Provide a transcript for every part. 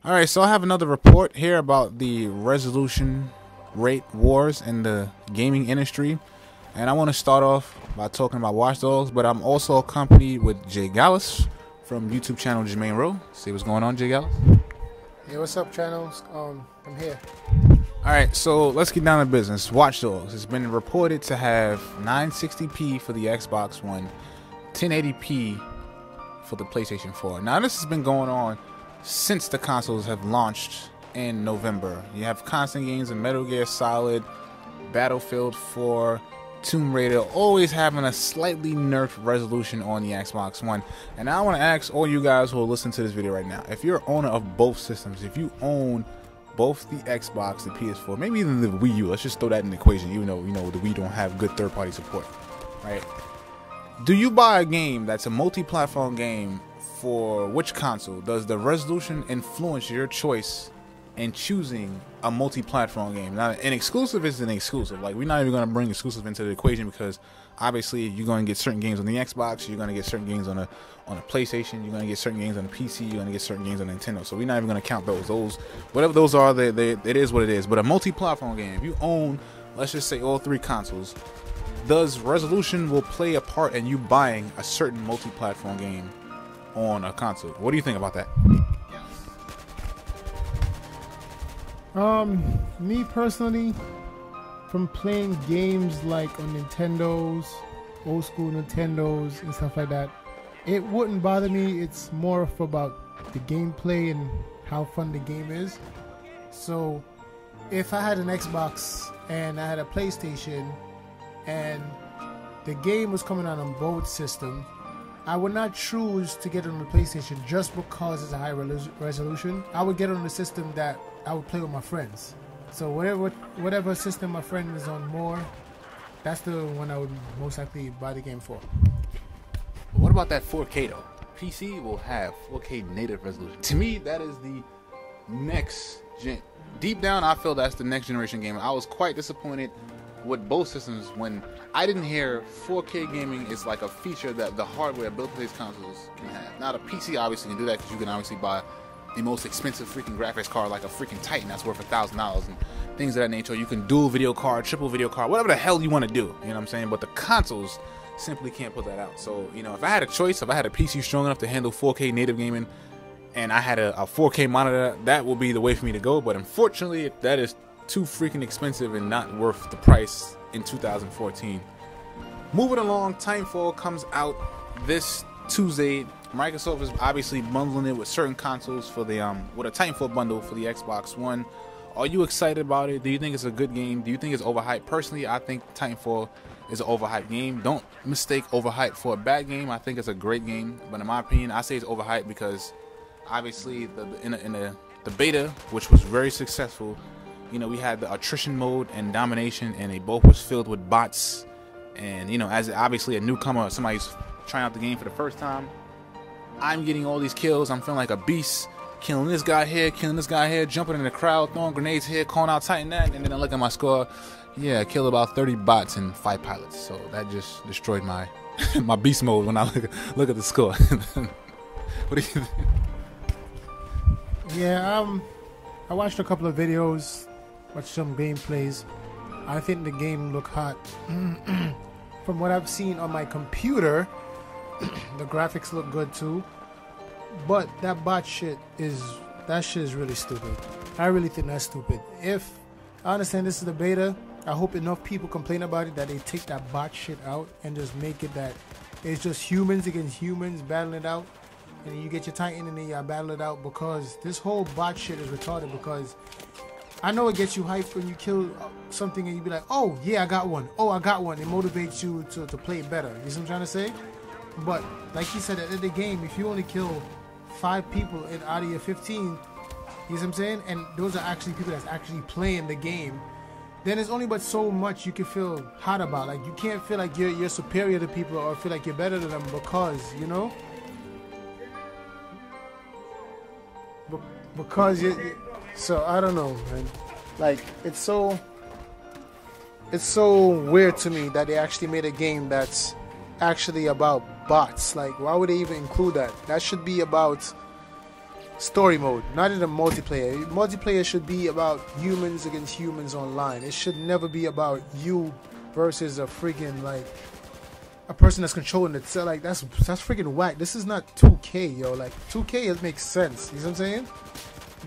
Alright, so I have another report here about the resolution rate wars in the gaming industry. And I want to start off by talking about watchdogs, but I'm also accompanied with JGallis from YouTube channel Jermaine Rowe. See what's going on, JGallis? Hey, what's up, channels? I'm here. Alright, so let's get down to business. Watchdogs has been reported to have 960p for the Xbox One, 1080p for the PlayStation 4. Now this has been going on since the consoles have launched in November. You have constant games in Metal Gear Solid, Battlefield 4, Tomb Raider, always having a slightly nerfed resolution on the Xbox One. And I want to ask all you guys who are listening to this video right now, if you're owner of both systems, if you own both the Xbox, the PS4, maybe even the Wii U, let's just throw that in the equation, even though the Wii don't have good third-party support, right? Do you buy a game that's a multi-platform game for which console? Does the resolution influence your choice in choosing a multi-platform game? Now, an exclusive is an exclusive. Like, we're not even going to bring exclusive into the equation because obviously you're going to get certain games on the Xbox, you're going to get certain games on a PlayStation, you're going to get certain games on the PC, you're going to get certain games on Nintendo. So we're not even going to count those. Whatever those are, it is what it is. But a multi-platform game, if you own, let's just say, all three consoles, does resolution will play a part in you buying a certain multi-platform game on a console? What do you think about that? Me personally, from playing games like on Nintendos, old school Nintendos and stuff like that, it wouldn't bother me. It's more of about the gameplay and how fun the game is. So if I had an Xbox and I had a PlayStation and the game was coming out on both systems, I would not choose to get it on the PlayStation just because it's a high resolution. I would get it on the system that I would play with my friends. So whatever system my friend is on more, that's the one I would most likely buy the game for. What about that 4K though? PC will have 4K native resolution. To me, that is the next gen. Deep down, I feel that's the next generation game. I was quite disappointed with both systems when I didn't hear 4K gaming is like a feature that the hardware built for these consoles can have. Now the PC obviously can do that because you can obviously buy the most expensive freaking graphics card like a freaking Titan that's worth $1,000 and things of that nature. You can dual video card, triple video card, whatever the hell you want to do, you know what I'm saying? But the consoles simply can't put that out. So, if I had a choice, if I had a PC strong enough to handle 4K native gaming and I had a 4K monitor, that would be the way for me to go. But unfortunately, that is too freaking expensive and not worth the price in 2014. Moving along, Titanfall comes out this Tuesday. Microsoft is obviously bundling it with certain consoles for the with a Titanfall bundle for the Xbox One. Are you excited about it? Do you think it's a good game? Do you think it's overhyped? Personally, I think Titanfall is an overhyped game. Don't mistake overhyped for a bad game. I think it's a great game, but in my opinion, I say it's overhyped because obviously in the beta, which was very successful, we had the attrition mode and domination, and they both was filled with bots. And as obviously a newcomer, somebody's trying out the game for the first time, I'm getting all these kills. I'm feeling like a beast, killing this guy here, jumping in the crowd, throwing grenades here, calling out Titan that, and then I look at my score. Yeah, I killed about 30 bots and 5 pilots. So that just destroyed my my beast mode when I look at the score. What do you think? Yeah, I watched a couple of videos, watched some gameplays. I think the game looked hot. From what I've seen on my computer, the graphics look good too. But that bot shit is really stupid. I really think that's stupid. If I understand this is the beta, I hope enough people complain about it that they take that bot shit out and just make it that it's just humans against humans battling it out, and then you get your Titan and then you battle it out, because this whole bot shit is retarded. Because I know it gets you hyped when you kill something and you be like, oh yeah, I got one. Oh, I got one. It motivates you to play it better. You see what I'm trying to say? But like he said, at the game, if you only kill 5 people out of your 15, you know what I'm saying? And those are actually people that's actually playing the game, then there's only but so much you can feel hot about. Like, you can't feel like you're superior to people or feel like you're better than them because, because you. So I don't know, man. Like, it's so weird to me that they actually made a game that's actually about bots. Like, why would they even include that? That should be about story mode, not in the multiplayer. Multiplayer should be about humans against humans online. It should never be about you versus a freaking like a person that's controlling it. So like that's freaking whack. This is not 2K, yo. Like 2K, it makes sense. You know what I'm saying?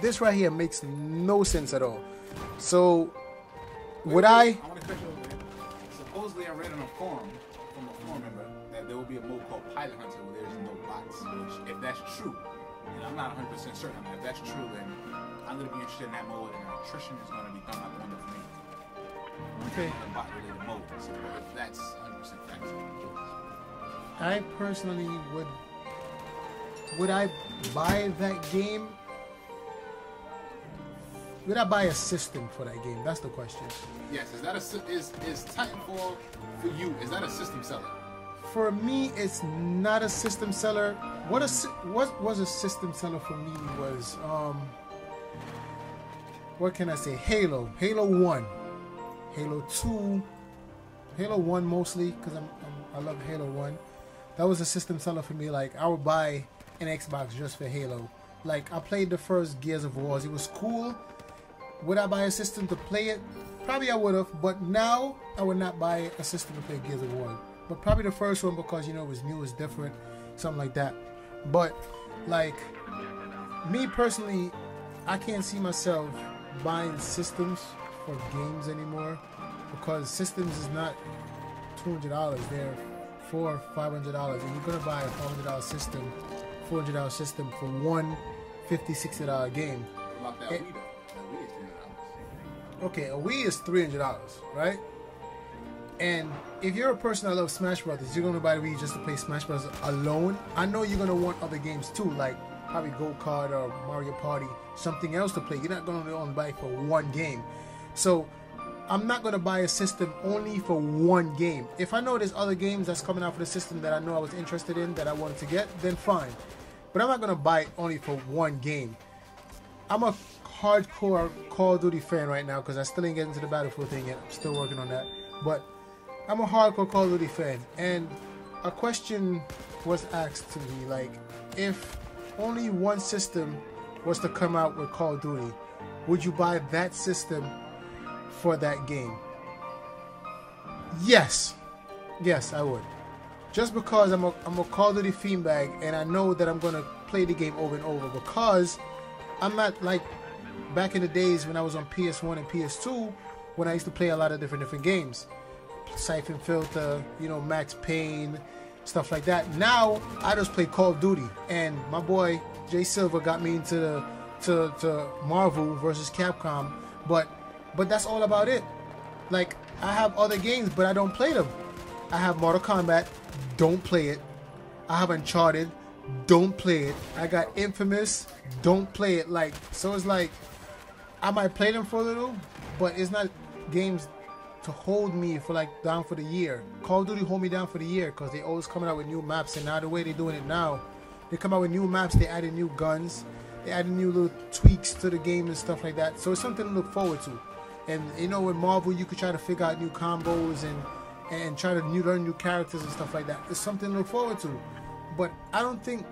This right here makes no sense at all. So would I want to cut you over there. Supposedly, I read in a forum from a forum member that there will be a mode called Pilot Hunter where there's no bots. Which, if that's true, and I'm not 100% certain, if that's true, then I'm going to be interested in that mode, and attrition is going to be thrown out the window for me. Okay. The bot-related mode. So if that's 100% fact, I personally would I buy that game? Would I buy a system for that game? That's the question. yes, is that is Titanfall for you? Is that a system seller? For me, it's not a system seller. What was a system seller for me was what can I say? Halo 1, Halo 2, Halo 1 mostly because I love Halo 1. That was a system seller for me. Like I would buy an Xbox just for Halo. Like I played the first Gears of War. It was cool. Would I buy a system to play it? Probably I would have, but now I would not buy a system to play Gears of War. But probably the first one because, you know, it was new, it was different, something like that. But, like, me personally, I can't see myself buying systems for games anymore because systems is not $200. They're $400 or $500. And you're going to buy a $500 system, $400 system for one $50, $60 game. About that Wii, though. Okay, a Wii is $300, right? And if you're a person that loves Smash Brothers, you're gonna buy the Wii just to play Smash Brothers alone. I know you're gonna want other games too, like probably Go Kart or Mario Party, something else to play. You're not gonna only buy it for one game. So I'm not gonna buy a system only for one game. If I know there's other games that's coming out for the system that I know I was interested in, that I wanted to get, then fine. But I'm not gonna buy it only for one game. I'm a hardcore Call of Duty fan right now because I still ain't getting to the Battlefield thing yet. I'm still working on that. But I'm a hardcore Call of Duty fan. And a question was asked to me, like, if only one system was to come out with Call of Duty, would you buy that system for that game? Yes. Yes, I would. Just because I'm a Call of Duty fiend bag and I know that I'm going to play the game over and over because I'm not like back in the days when I was on PS1 and PS2 when I used to play a lot of different games. Siphon Filter, you know, Max Payne, stuff like that. Now I just play Call of Duty, and my boy Jay Silver got me into to Marvel versus Capcom, but that's all about it. Like I have other games, but I don't play them. I have Mortal Kombat, don't play it. I have Uncharted, don't play it. I got Infamous, don't play it. Like, so it's like I might play them for a little, but it's not games to hold me for like down for the year. Call of Duty hold me down for the year because they always coming out with new maps, and now the way they're doing it now, they come out with new maps, they added new guns, they added new little tweaks to the game and stuff like that. So it's something to look forward to. And you know, with Marvel, you could try to figure out new combos and try to learn new characters and stuff like that. It's something to look forward to. But I don't think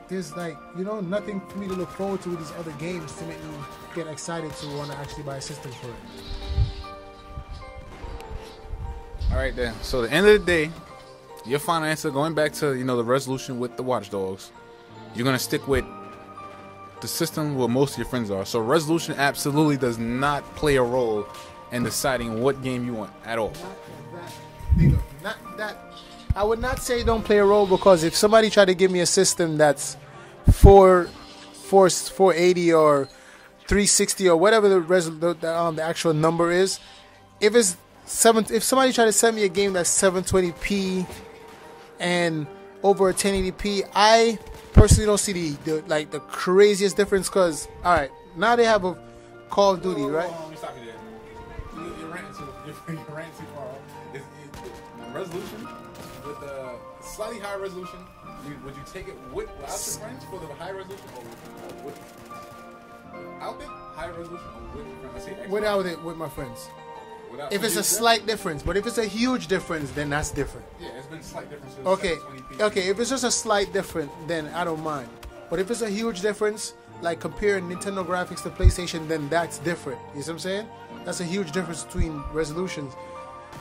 there's like, you know, nothing for me to look forward to with these other games to make me get excited to want to actually buy a system for it. All right, then. So at the end of the day, your final answer, going back to, you know, the resolution with the watchdogs, you're going to stick with the system where most of your friends are. So resolution absolutely does not play a role in deciding what game you want at all. Not that. I would not say don't play a role, because if somebody tried to give me a system that's 480 or 360 or whatever the actual number is, if somebody tried to send me a game that's 720p and over a 1080p, I personally don't see the craziest difference. Because all right, now they have a Call of Duty, right? Let me stop you there. You're ranting too far. The resolution with the slightly higher resolution, would you take it without your friends for the high resolution, or with out it high resolution, or with your friends? Without it, with my friends. If it's a slight difference, but if it's a huge difference, then that's different. Yeah, it's been slight differences. Okay, if it's just a slight difference, then I don't mind. But if it's a huge difference, like comparing Nintendo graphics to PlayStation, then that's different. You see what I'm saying? That's a huge difference between resolutions.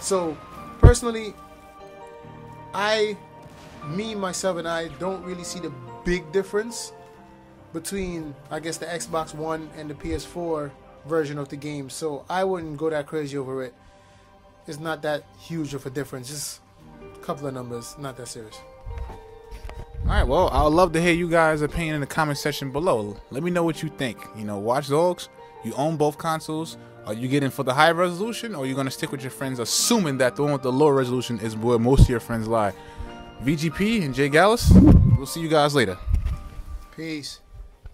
So, personally, myself and I don't really see the big difference between, I guess, the Xbox One and the PS4 version of the game. So, I wouldn't go that crazy over it. It's not that huge of a difference. Just a couple of numbers, not that serious. Alright, well, I would love to hear you guys' opinion in the comment section below. Let me know what you think. You know, Watch Dogs, you own both consoles. Are you getting for the high resolution, or are you going to stick with your friends, assuming that the one with the lower resolution is where most of your friends lie? VGP and JGallis, we'll see you guys later. Peace.